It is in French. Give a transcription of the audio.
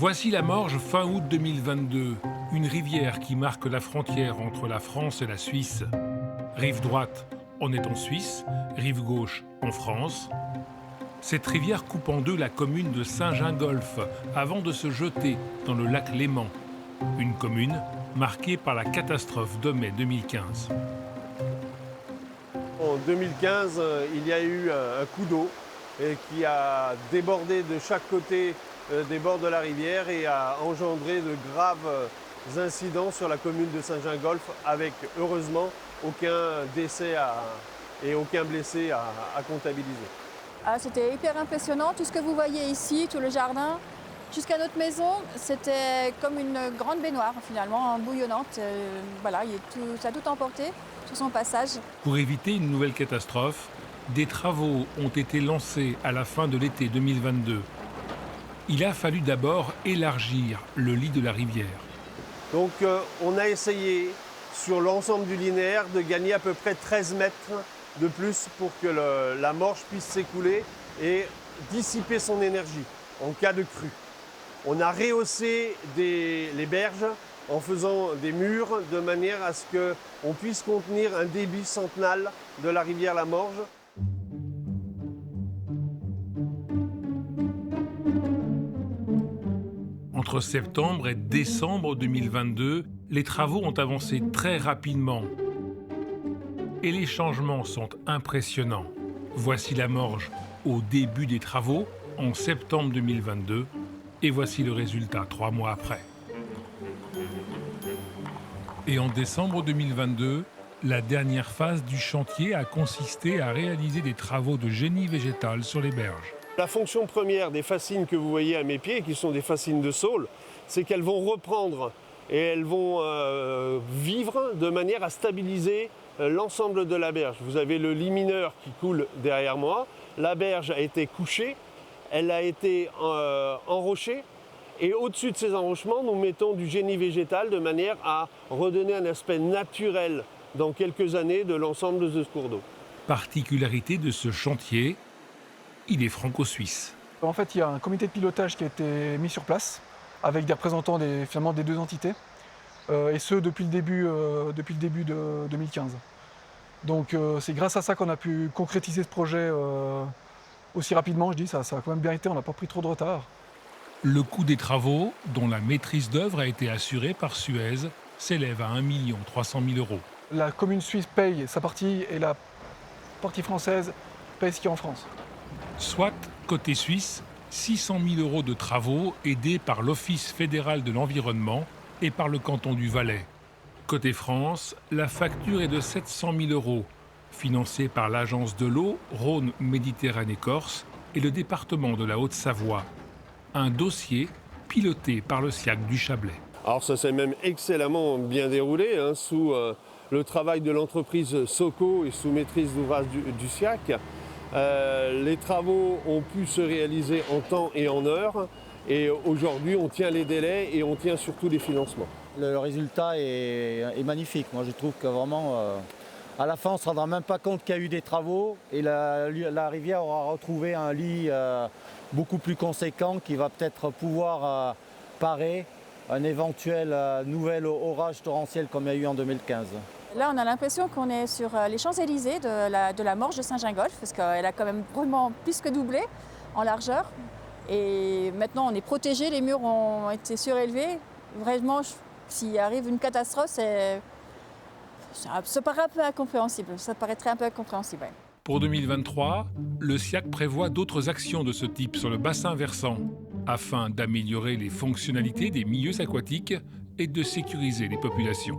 Voici la Morge fin août 2022, une rivière qui marque la frontière entre la France et la Suisse. Rive droite, on est en Suisse, rive gauche, en France. Cette rivière coupe en deux la commune de Saint-Gingolph avant de se jeter dans le lac Léman, une commune marquée par la catastrophe de mai 2015. En 2015, il y a eu un coup d'eau qui a débordé de chaque côté des bords de la rivière et a engendré de graves incidents sur la commune de Saint-Gingolph avec heureusement aucun décès et aucun blessé à comptabiliser. C'était hyper impressionnant, tout ce que vous voyez ici, tout le jardin, jusqu'à notre maison, c'était comme une grande baignoire finalement, bouillonnante. Voilà, ça a tout emporté sur son passage. Pour éviter une nouvelle catastrophe, des travaux ont été lancés à la fin de l'été 2022. Il a fallu d'abord élargir le lit de la rivière. Donc on a essayé sur l'ensemble du linéaire de gagner à peu près 13 mètres de plus pour que la Morge puisse s'écouler et dissiper son énergie en cas de crue. On a rehaussé les berges en faisant des murs de manière à ce qu'on puisse contenir un débit centenal de la rivière la Morge. Entre septembre et décembre 2022, les travaux ont avancé très rapidement. Et les changements sont impressionnants. Voici la Morge au début des travaux, en septembre 2022, et voici le résultat 3 mois après. Et en décembre 2022, la dernière phase du chantier a consisté à réaliser des travaux de génie végétal sur les berges. La fonction première des fascines que vous voyez à mes pieds, qui sont des fascines de saule, c'est qu'elles vont reprendre et elles vont vivre de manière à stabiliser l'ensemble de la berge. Vous avez le lit mineur qui coule derrière moi. La berge a été couchée, elle a été enrochée. Et au-dessus de ces enrochements, nous mettons du génie végétal de manière à redonner un aspect naturel dans quelques années de l'ensemble de ce cours d'eau. Particularité de ce chantier, il est franco-suisse. En fait, il y a un comité de pilotage qui a été mis sur place avec des représentants des deux entités, et ce depuis le début de 2015. Donc c'est grâce à ça qu'on a pu concrétiser ce projet aussi rapidement. Je dis ça a quand même bien été, on n'a pas pris trop de retard. Le coût des travaux, dont la maîtrise d'œuvre a été assurée par Suez, s'élève à 1 300 000 €. La commune suisse paye sa partie et la partie française paye ce qu'il y a en France. Soit, côté suisse, 600 000 € de travaux aidés par l'Office fédéral de l'environnement et par le canton du Valais. Côté France, la facture est de 700 000 €, financée par l'agence de l'eau Rhône-Méditerranée-Corse et le département de la Haute-Savoie. Un dossier piloté par le SIAC du Chablais. Alors ça s'est même excellemment bien déroulé sous le travail de l'entreprise Soco et sous maîtrise d'ouvrage du SIAC. Les travaux ont pu se réaliser en temps et en heure et aujourd'hui on tient les délais et on tient surtout les financements. Le résultat est magnifique. Moi je trouve que vraiment à la fin on ne se rendra même pas compte qu'il y a eu des travaux et la rivière aura retrouvé un lit beaucoup plus conséquent qui va peut-être pouvoir parer un éventuel nouvel orage torrentiel comme il y a eu en 2015. Là, on a l'impression qu'on est sur les Champs-Élysées de la Morge de Saint-Gingolph, parce qu'elle a quand même vraiment plus que doublé en largeur. Et maintenant, on est protégé, les murs ont été surélevés. Vraiment, s'il arrive une catastrophe, ça paraît un peu incompréhensible. Ça paraîtrait un peu incompréhensible. Ouais. Pour 2023, le SIAC prévoit d'autres actions de ce type sur le bassin versant, afin d'améliorer les fonctionnalités des milieux aquatiques et de sécuriser les populations.